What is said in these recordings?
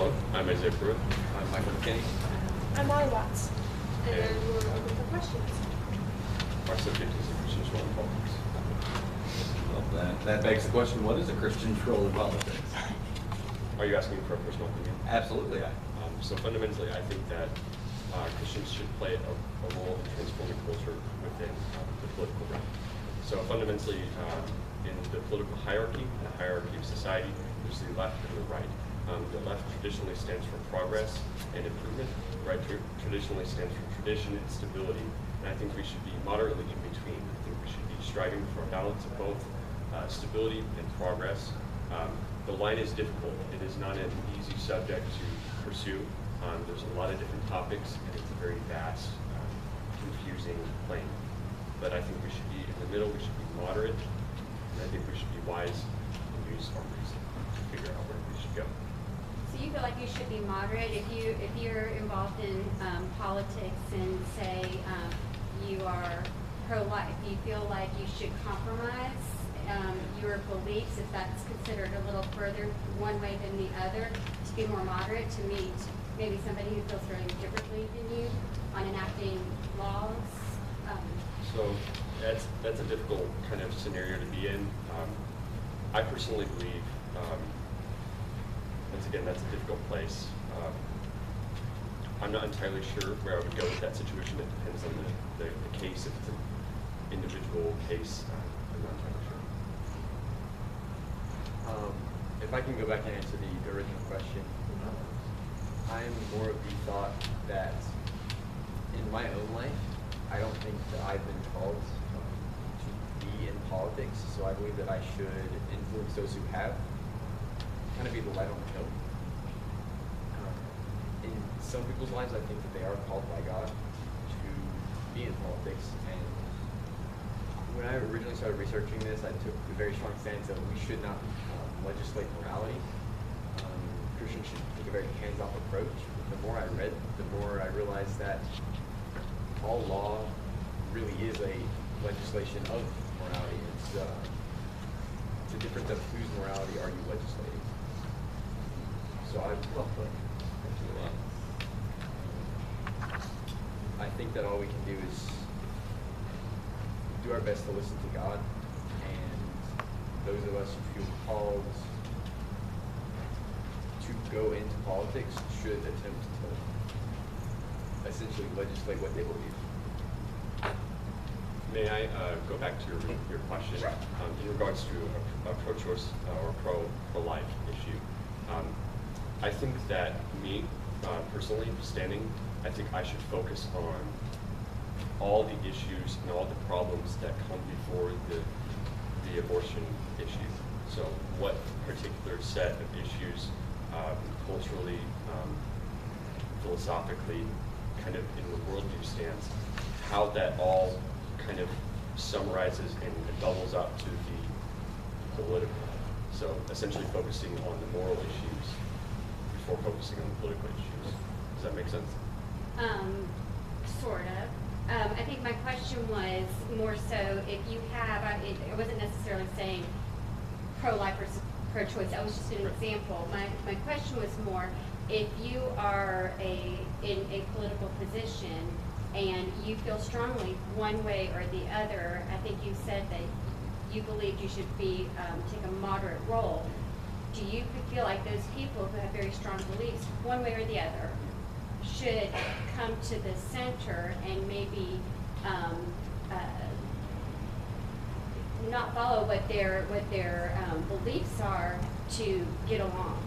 Hello, I'm Isaiah Pruitt. I'm Michael McKinney. I'm Molly Watts, and we're open for questions. Our subject is a Christian's role in politics. Well, that begs the question, what is a Christian's role in politics? Are you asking for a personal opinion? Absolutely. So fundamentally, I think that Christians should play a role in transforming culture within the political realm. So fundamentally, in the political hierarchy, the hierarchy of society, there's the left and the right. The left traditionally stands for progress and improvement. The right traditionally stands for tradition and stability. And I think we should be moderately in between. I think we should be striving for a balance of both stability and progress. The line is difficult. It is not an easy subject to pursue. There's a lot of different topics, and it's a very vast, confusing plane. But I think we should be in the middle. We should be moderate, and I think we should be wise and use our reason to figure out where we should go. So you feel like you should be moderate if you're involved in politics and say you are pro-life. Do you feel like you should compromise your beliefs, if that's considered a little further one way than the other, to be more moderate, to meet maybe somebody who feels very differently than you on enacting laws? So that's a difficult kind of scenario to be in. I personally believe, once again, that's a difficult place. I'm not entirely sure where I would go with that situation. It depends on the case. If it's an individual case, I'm not entirely sure. If I can go back and answer the original question, I'm more of the thought that in my own life, I don't think that I've been called to be in politics, so I believe that I should influence those who have, kind of be the light on the hill. In some people's lives, I think that they are called by God to be in politics, and when I originally started researching this, I took the very strong stance that we should not legislate morality. Christians should take a very hands-off approach. The more I read, the more I realized that all law really is a legislation of morality. It's a difference of whose morality are you legislating. So I think that all we can do is do our best to listen to God, and those of us who feel called to go into politics should attempt to essentially legislate what they believe. May I go back to your question in regards to a pro-choice or pro-life issue? I think that me, personally, I think I should focus on all the issues and all the problems that come before the abortion issue. So what particular set of issues culturally, philosophically, kind of in the worldview stance, how that all kind of summarizes and doubles up to the political. So essentially focusing on the moral issues before focusing on the political issues. Does that make sense? Sort of. I think my question was more so if you have, I wasn't necessarily saying pro-life versus pro-choice. That was just an example. My question was more, if you are in a political position and you feel strongly one way or the other, I think you said that you believed you should take a moderate role. Do you feel like those people who have very strong beliefs, one way or the other, should come to the center and maybe not follow what their beliefs are to get along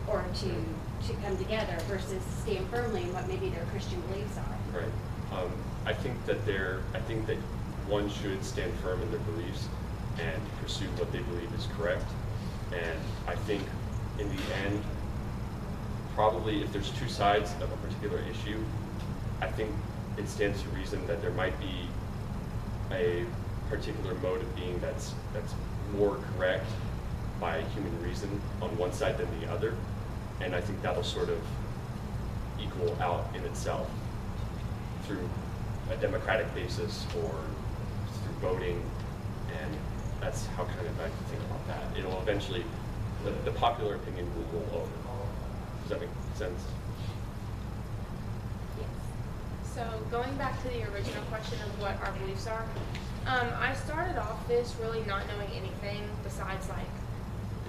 or to come together versus stand firmly in what maybe their Christian beliefs are? Right. I think that one should stand firm in their beliefs and pursue what they believe is correct. And I think in the end, probably if there's two sides of a particular issue, I think it stands to reason that there might be a particular mode of being that's more correct by human reason on one side than the other. And I think that'll sort of equal out in itself through a democratic basis or through voting, and that's how kind of I think about that. It'll eventually, the popular opinion will roll over. Does that make sense? Yes. So going back to the original question of what our beliefs are, I started off this really not knowing anything besides like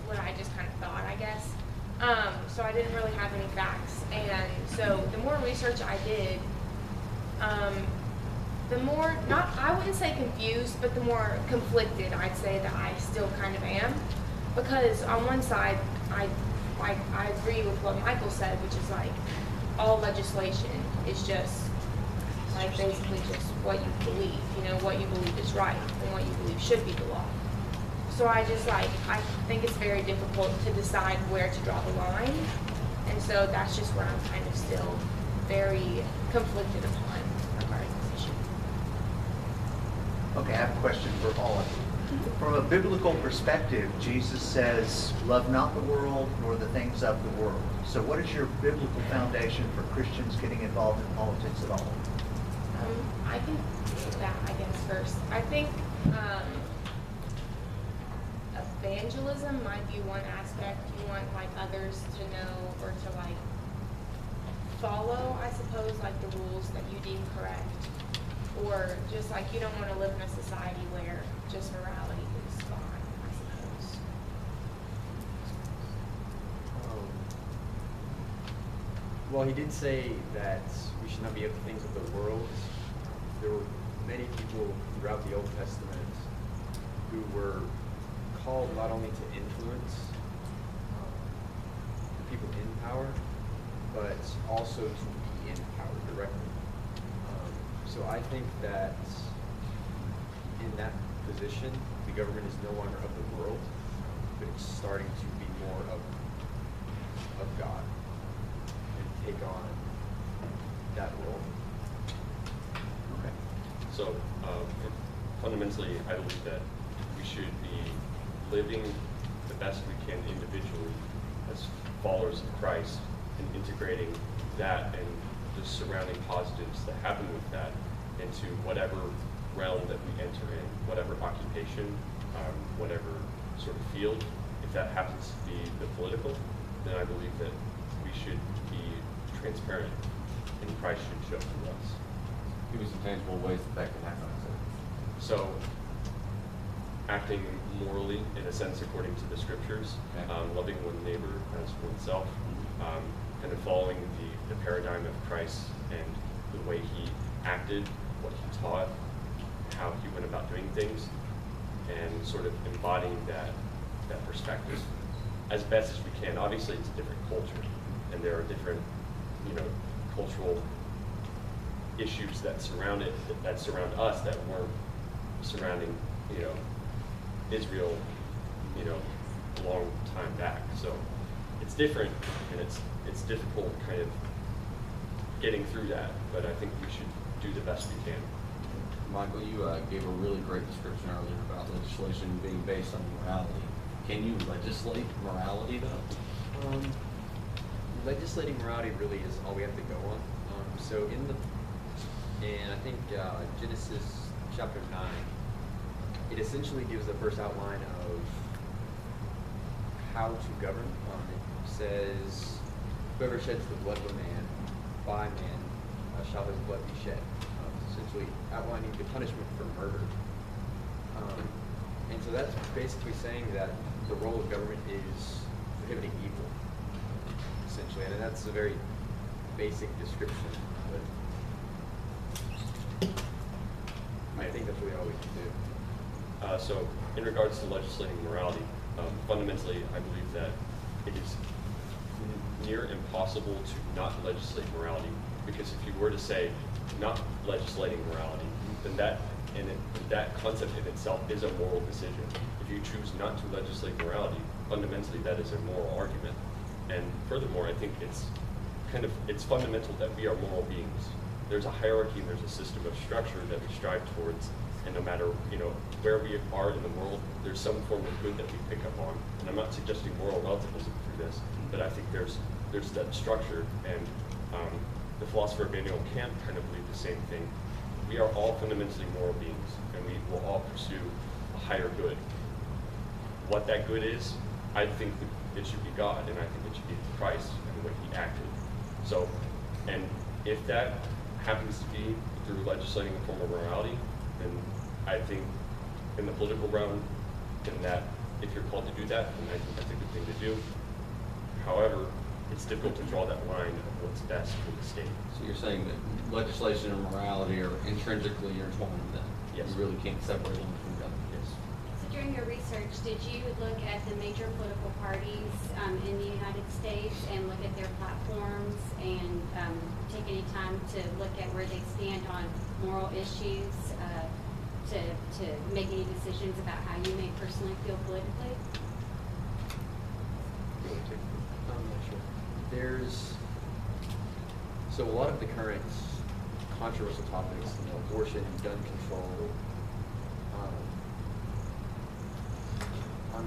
what I just kind of thought, I guess. So I didn't really have any facts, and so the more research I did, the more, not, I wouldn't say confused, but the more conflicted I'd say that I still kind of am. Because on one side, I agree with what Michael said, which is like all legislation is just like basically just what you believe, what you believe is right and what you believe should be the law. So I think it's very difficult to decide where to draw the line. And so that's just where I'm kind of still very conflicted upon regarding this issue. Okay, I have a question for all of you. From a biblical perspective, Jesus says, love not the world nor the things of the world. So what is your biblical foundation for Christians getting involved in politics at all? I can do that, I guess, first. I think evangelism might be one aspect. You want like others to know or to like follow, I suppose, like the rules that you deem correct. Or just like you don't want to live in a society where just morality is gone, I suppose. Well, he did say that we should not be of the things of the world. There were many people throughout the Old Testament who were called not only to influence the people in power, but also to be in power directly. So I think that in that position, the government is no longer of the world, but it's starting to be more of God and take on that role. Okay. So fundamentally, I believe that we should be living the best we can individually as followers of Christ and integrating that and the surrounding positives that happen with that into whatever realm that we enter in, whatever occupation, whatever sort of field. If that happens to be the political, then I believe that we should be transparent and Christ should show through us. Give me some tangible ways that can happen. So, acting morally, in a sense, according to the scriptures, Okay. Loving one neighbor as oneself, kind of following the paradigm of Christ and the way he acted, what he taught, how he went about doing things, and sort of embodying that perspective as best as we can. Obviously, it's a different culture, and there are different, cultural issues that surround it, that surround us, that weren't surrounding, Israel, a long time back. So it's different, and it's difficult kind of getting through that, but I think we should do the best we can. Michael, you gave a really great description earlier about legislation being based on morality. Can you legislate morality, though? Legislating morality really is all we have to go on. So I think Genesis chapter 9, it essentially gives the first outline of how to govern. It says, whoever sheds the blood of a man, by man, shall his blood be shed. Essentially outlining the punishment for murder. And so that's basically saying that the role of government is prohibiting evil, essentially. And that's a very basic description, but I think that's really all we can do. So in regards to legislating morality, fundamentally, I believe that it is near impossible to not legislate morality, because if you were to say not legislating morality, then that concept in itself is a moral decision. If you choose not to legislate morality, fundamentally that is a moral argument. And furthermore, I think it's fundamental that we are moral beings. There's a hierarchy and there's a system of structure that we strive towards, and no matter where we are in the world, there's some form of good that we pick up on. And I'm not suggesting moral relativism through this, but I think there's that structure, and the philosopher Immanuel Kant kind of believed the same thing. We are all fundamentally moral beings, and we will all pursue a higher good. What that good is, I think it should be God, and I think it should be Christ and the way he acted. So, and if that happens to be through legislating a form of morality, then I think in the political realm, then that, if you're called to do that, then I think that's a good thing to do. However, it's difficult to draw that line of what's best for the state. So you're saying that legislation and morality are intrinsically intertwined then? Yes. You really can't separate them from each other? Yes. So during your research, did you look at the major political parties in the United States and look at their platforms and take any time to look at where they stand on moral issues to make any decisions about how you may personally feel politically? You wanna take it? I'm not sure. So a lot of the current controversial topics, abortion, gun control, on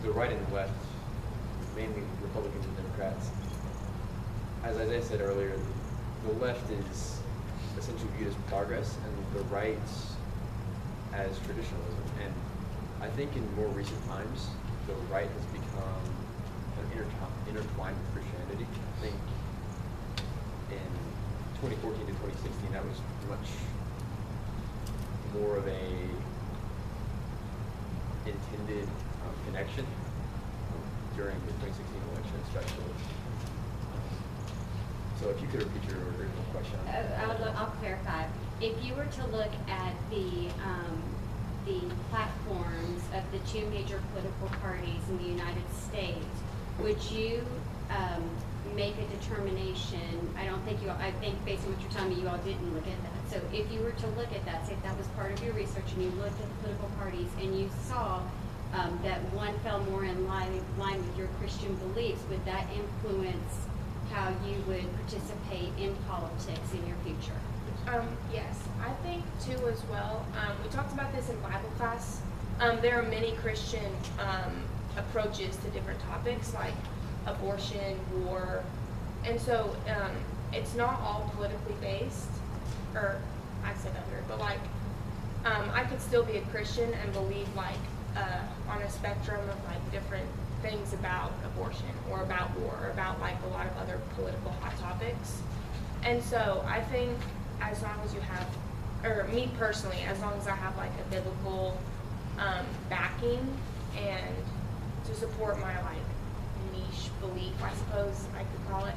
the right and the left, mainly Republicans and Democrats, as I said earlier, the left is essentially viewed as progress and the right as traditionalism. And I think in more recent times, the right has become intertwined with Christianity. I think in 2014 to 2016, that was much more of a intended connection during the 2016 election, especially. So if you could repeat your original question. I'll clarify. If you were to look at the platforms of the two major political parties in the United States, would you make a determination? I think based on what you're telling me, you all didn't look at that. So if you were to look at that, say if that was part of your research and you looked at the political parties and you saw that one fell more in line with your Christian beliefs, would that influence how you would participate in politics in your future? Yes, I think too as well. We talked about this in Bible class. There are many Christian approaches to different topics like abortion, war, and so it's not all politically based, or I said that weird, but like I could still be a Christian and believe like on a spectrum of like different things about abortion or about war or about like a lot of other political hot topics. And so I think as long as you have, or me personally, as long as I have like a biblical backing and to support my like niche belief, I suppose I could call it,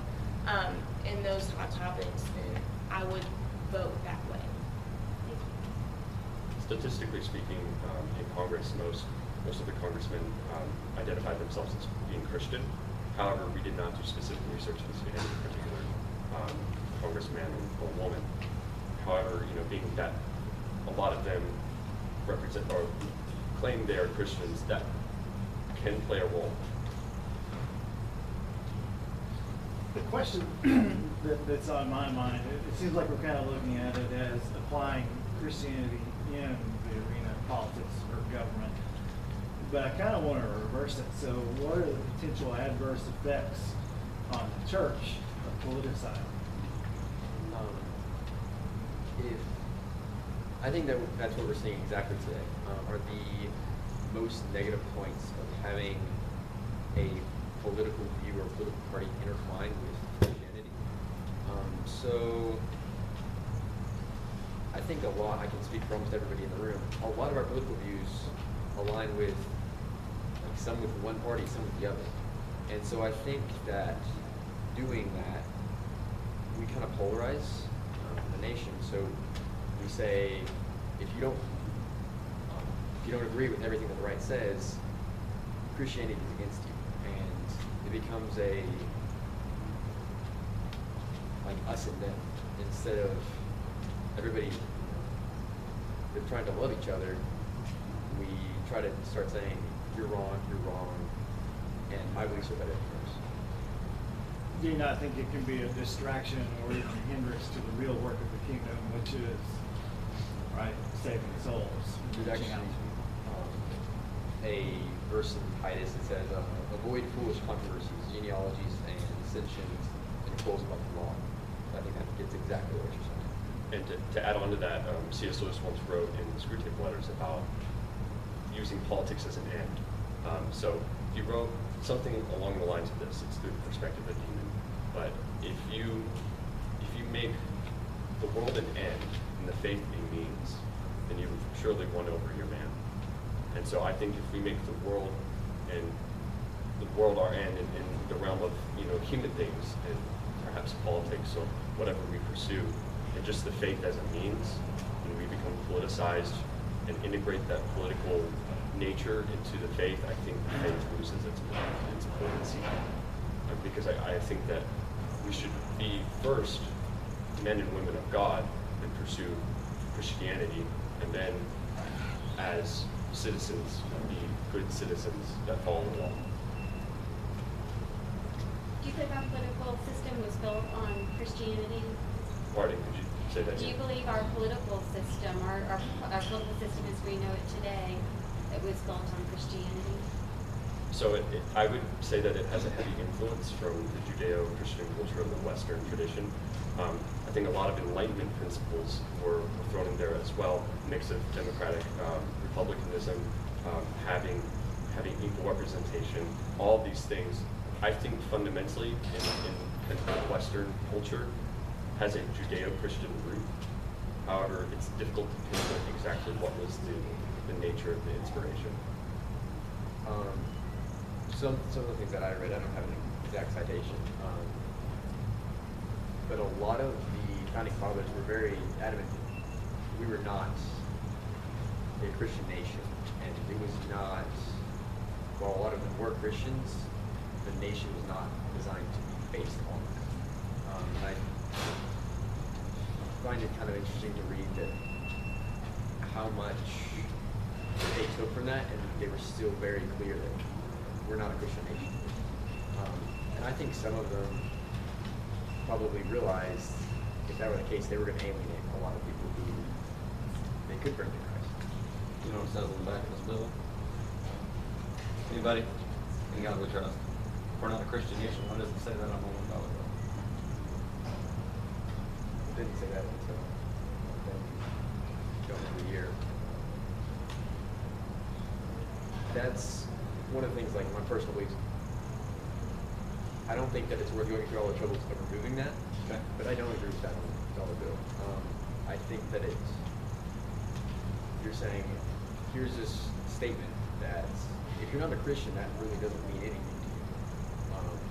in those hot topics, then I would vote that way. Statistically speaking, in Congress, most of the congressmen identify themselves as being Christian. However, we did not do specific research into any particular congressman or woman. However, being that a lot of them represent or claim they are Christians, that can play a role. The question that's on my mind, it seems like we're kind of looking at it as applying Christianity in the arena of politics or government. But I kind of want to reverse it. So what are the potential adverse effects on the church of politicizing? I think that's what we're seeing exactly today, are the most negative points of having a political view or political party intertwined with Christianity. So I think I can speak for almost everybody in the room, a lot of our political views align with, like, some with one party, some with the other. And so I think that doing that, we kind of polarize the nation. So we say, if you don't agree with everything that the right says, Christianity is against you, and it becomes like us and them, instead of everybody trying to love each other. We try to start saying, you're wrong, and my beliefs are better than yours. Do you not think it can be a distraction or even a hindrance to the real work of the kingdom, which is, right, saving souls? There's actually a verse in Titus that says, avoid foolish controversies, genealogies, and dissensions, and quarrels about the law. I think that gets exactly what you're saying. And to add on to that, C.S. Lewis once wrote in the Screwtape Letters about using politics as an end. So he wrote something along the lines of this. It's through the perspective of demon. But if you make the world an end and the faith a means, then you've surely won over your man. And so I think if we make the world our end in the realm of human things and perhaps politics or whatever we pursue, and just the faith as a means, and we become politicized and integrate that political nature into the faith, I think the faith loses its potency. Because I think that we should be first men and women of God and pursue Christianity, and then as citizens be good citizens that follow the law. Do you think our political system was built on Christianity? Marty, could you say that Do you again? believe our political system, our political system as we know it today, it was built on Christianity? So I would say that it has a heavy influence from the Judeo-Christian culture of the Western tradition. I think a lot of Enlightenment principles were thrown in there as well, a mix of democratic republicanism, having equal representation, all these things. I think fundamentally in the Western culture has a Judeo-Christian root. However, it's difficult to pinpoint exactly what was the nature of the inspiration. Some of the things that I read, I don't have an exact citation, but a lot of the founding fathers were very adamant that we were not a Christian nation, and it was not, while a lot of them were Christians, the nation was not designed to be based on that. And I find it kind of interesting to read that how much they took from that, and they were still very clear that we're not a Christian nation. And I think some of them probably realized if that were the case, they were going to alienate a lot of people who they could bring to Christ. You know what it says on the back of this bill? Anybody? In God we trust. If we're not a Christian nation, why does it say that on a $1 bill? It didn't say that until then going into the year. That's one of the things, like my personal beliefs. I don't think that it's worth going through all the troubles of removing that, Okay. but I don't agree with that on the $1 bill. I think that you're saying, here's this statement that if you're not a Christian, that really doesn't mean anything to you.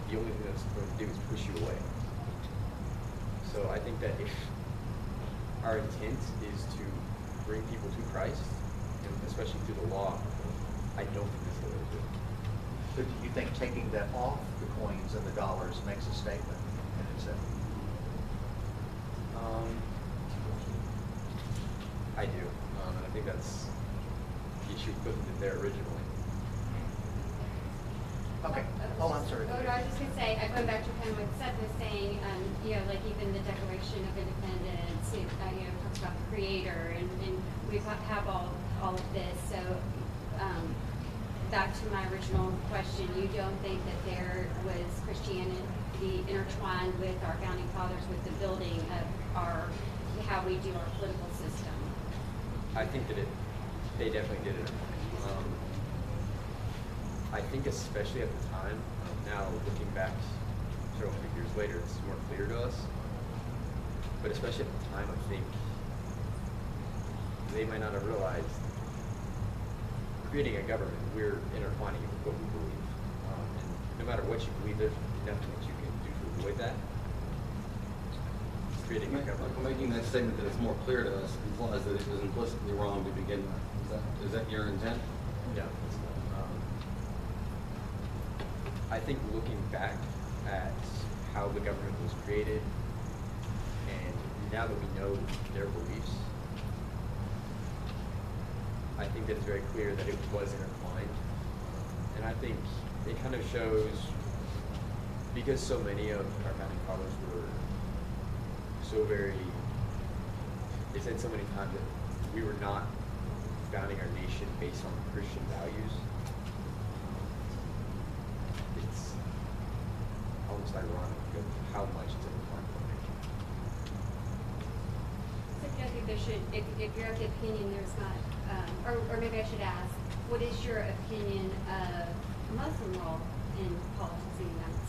The only thing that's going to do is push you away. So I think that if our intent is to bring people to Christ, and especially through the law, I don't think that's the way to do it. So do you think taking that off the coins and the dollars makes a statement in itself? I do. And I think that's the issue putting it there originally. Okay. Oh, I'm sorry. Oh, no, I was just gonna say, going back to kind of what Seth was saying, like even the Declaration of Independence, it, talks about the Creator, and we have all of this. So, back to my original question, you don't think that there was Christianity intertwined with our founding fathers, with the building of how we do our political system? I think that they definitely did it. I think especially at the time, now looking back several years later, it's more clear to us. But especially at the time, I think they might not have realized creating a government, we're intertwining it with what we believe. And no matter what you believe, there's nothing that you can do to avoid that. Creating a government. Making that statement that it's more clear to us implies that it was implicitly wrong to begin with. Is that your intent? No, it's not. I think looking back at how the government was created, and now that we know their beliefs, I think that it's very clear that it was intertwined. And I think it kind of shows, because so many of our founding fathers were so they said so many times that we were not founding our nation based on Christian values. It's almost ironic of how much it's intertwined with our nation. So if you don't think there should, if you're of the opinion there's not, or maybe I should ask, what is your opinion of Muslim role in politics in the United